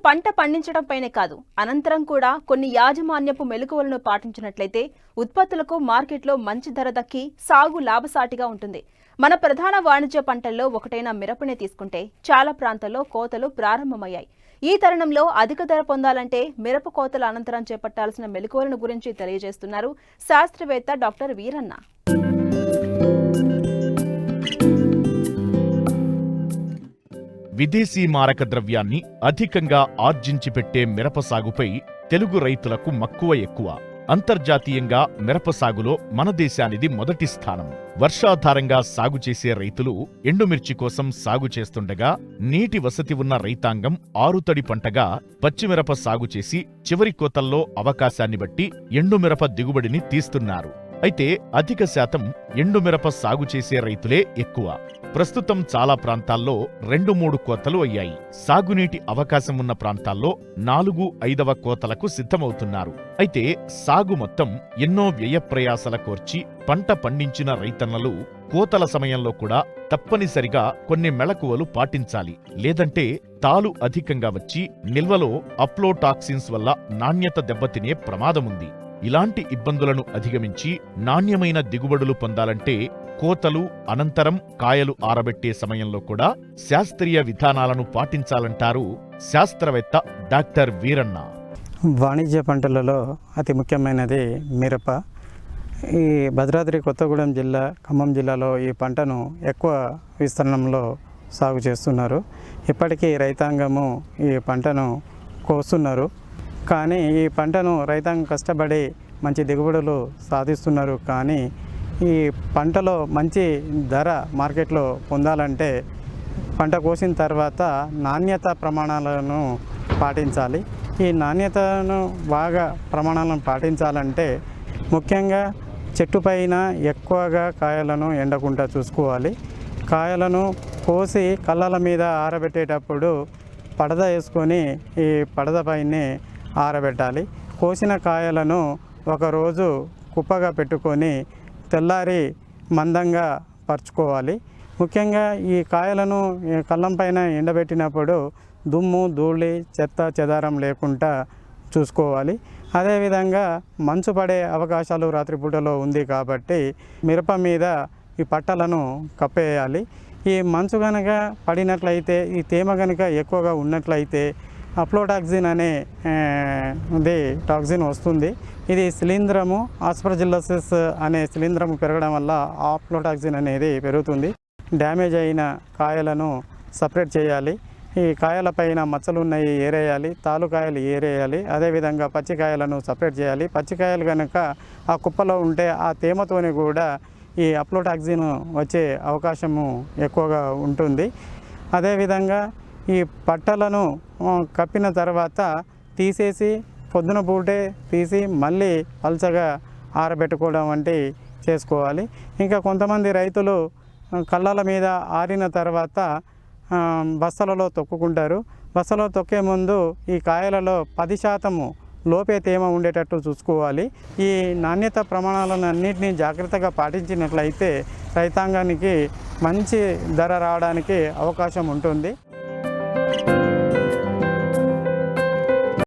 పంట పండించడంపైనే కాదు, అనంతరం కూడా కొన్ని యాజమాన్యపు మెలకువలను పాటించినట్లయితే ఉత్పత్తులకు మార్కెట్లో మంచి ధర దక్కి సాగు లాభసాటిగా ఉంటుంది. మన ప్రధాన వాణిజ్య పంటల్లో ఒకటైన మిరపనే తీసుకుంటే చాలా ప్రాంతాల్లో కోతలు ప్రారంభమయ్యాయి. ఈ తరుణంలో అధిక ధర పొందాలంటే మిరప కోతల అనంతరం చేపట్టాల్సిన మెలకువలను గురించి తెలియజేస్తున్నారు శాస్త్రవేత్త డాక్టర్ వీరన్న. విదేశీ మారక ద్రవ్యాన్ని అధికంగా ఆర్జించి పెట్టే మిరప సాగుపై తెలుగు రైతులకు మక్కువ ఎక్కువ. అంతర్జాతీయంగా మిరప సాగులో మన దేశానిది మొదటి స్థానం. వర్షాధారంగా సాగు చేసే రైతులు ఎండుమిర్చి కోసం సాగు చేస్తుండగా, నీటి వసతి ఉన్న రైతాంగం ఆరుతడి పంటగా పచ్చిమిరప సాగు చేసి చివరి కోతల్లో అవకాశాన్ని బట్టి ఎండుమిరప దిగుబడిని తీస్తున్నారు. అయితే అధిక శాతం ఎండుమిరప సాగు చేసే రైతులే ఎక్కువ. ప్రస్తుతం చాలా ప్రాంతాల్లో 2-3 కోతలు అయ్యాయి. సాగునీటి అవకాశం ఉన్న ప్రాంతాల్లో 4-5వ కోతలకు సిద్ధమవుతున్నారు. అయితే సాగు మొత్తం ఎన్నో వ్యయప్రయాసల కోర్చి పంట పండించిన రైతన్నలు కోతల సమయంలో కూడా తప్పనిసరిగా కొన్ని మెళకువలు పాటించాలి. లేదంటే తాలు అధికంగా వచ్చి నిల్వలో అప్లోటాక్సిన్స్ వల్ల నాణ్యత దెబ్బతినే ప్రమాదముంది. ఇలాంటి ఇబ్బందులను అధిగమించి నాణ్యమైన దిగుబడులు పొందాలంటే కోతలు అనంతరం కాయలు ఆరబెట్టే సమయంలో కూడా శాస్త్రీయ విధానాలను పాటించాలంటారు శాస్త్రవేత్త డాక్టర్ వీరన్న. వాణిజ్య పంటలలో అతి ముఖ్యమైనది మిరప. ఈ భద్రాద్రి కొత్తగూడెం జిల్లా, ఖమ్మం జిల్లాలో ఈ పంటను ఎక్కువ విస్తీర్ణంలో సాగు చేస్తున్నారు. ఇప్పటికీ రైతాంగము ఈ పంటను కోస్తున్నారు. కానీ ఈ పంటను రైతాంగం కష్టపడి మంచి దిగుబడులు సాధిస్తున్నారు. కానీ ఈ పంటలో మంచి ధర మార్కెట్లో పొందాలంటే పంట కోసిన తర్వాత నాణ్యత ప్రమాణాలను పాటించాలి. ఈ నాణ్యతను బాగా ప్రమాణాలను పాటించాలంటే ముఖ్యంగా చెట్టు పైన ఎక్కువగా కాయలను ఎండకుండా చూసుకోవాలి. కాయలను కోసి కళ్ళల మీద ఆరబెట్టేటప్పుడు పడద వేసుకొని ఈ పడద పైనే ఆరబెట్టాలి. కోసిన కాయలను ఒకరోజు కుప్పగా పెట్టుకొని తెల్లారి మందంగా పరుచుకోవాలి. ముఖ్యంగా ఈ కాయలను కళ్ళం పైన ఎండబెట్టినప్పుడు దుమ్ము, ధూళి, చెత్త చెదారం లేకుండా చూసుకోవాలి. అదేవిధంగా మంచు పడే అవకాశాలు రాత్రిపూటలో ఉంది కాబట్టి మిరప మీద ఈ పట్టలను కప్పేయాలి. ఈ మంచు కనుక పడినట్లయితే, ఈ తేమ కనుక ఎక్కువగా ఉన్నట్లయితే అప్లోటాక్సిన్ అనే టాక్సిన్ వస్తుంది. ఇది శిలీంధ్రము, ఆస్పర్జిల్లసిస్ అనే శిలీంధ్రము పెరగడం వల్ల అప్లోటాక్సిన్ అనేది పెరుగుతుంది. డ్యామేజ్ అయిన కాయలను సపరేట్ చేయాలి. ఈ కాయల పైన మచ్చలు ఉన్నాయి ఏరేయాలి, తాలుకాయలు ఏరేయాలి. అదేవిధంగా పచ్చికాయలను సపరేట్ చేయాలి. పచ్చికాయలు కనుక ఆ కుప్పలో ఉంటే ఆ తేమతోని కూడా ఈ అప్లోటాక్సిన్ వచ్చే అవకాశము ఎక్కువగా ఉంటుంది. అదేవిధంగా ఈ పట్టలను కప్పిన తర్వాత తీసేసి పొద్దున పూటే తీసి మళ్ళీ పల్చగా ఆరబెట్టుకోవడం వంటి చేసుకోవాలి. ఇంకా కొంతమంది రైతులు కళ్ళల మీద ఆరిన తర్వాత బస్తలలో తొక్కుకుంటారు. బస్తలో తొక్కే ముందు ఈ కాయలలో 10% లోపే తేమ ఉండేటట్టు చూసుకోవాలి. ఈ నాణ్యత ప్రమాణాలను అన్నింటినీ జాగ్రత్తగా పాటించినట్లయితే రైతాంగానికి మంచి ధర రావడానికి అవకాశం ఉంటుంది.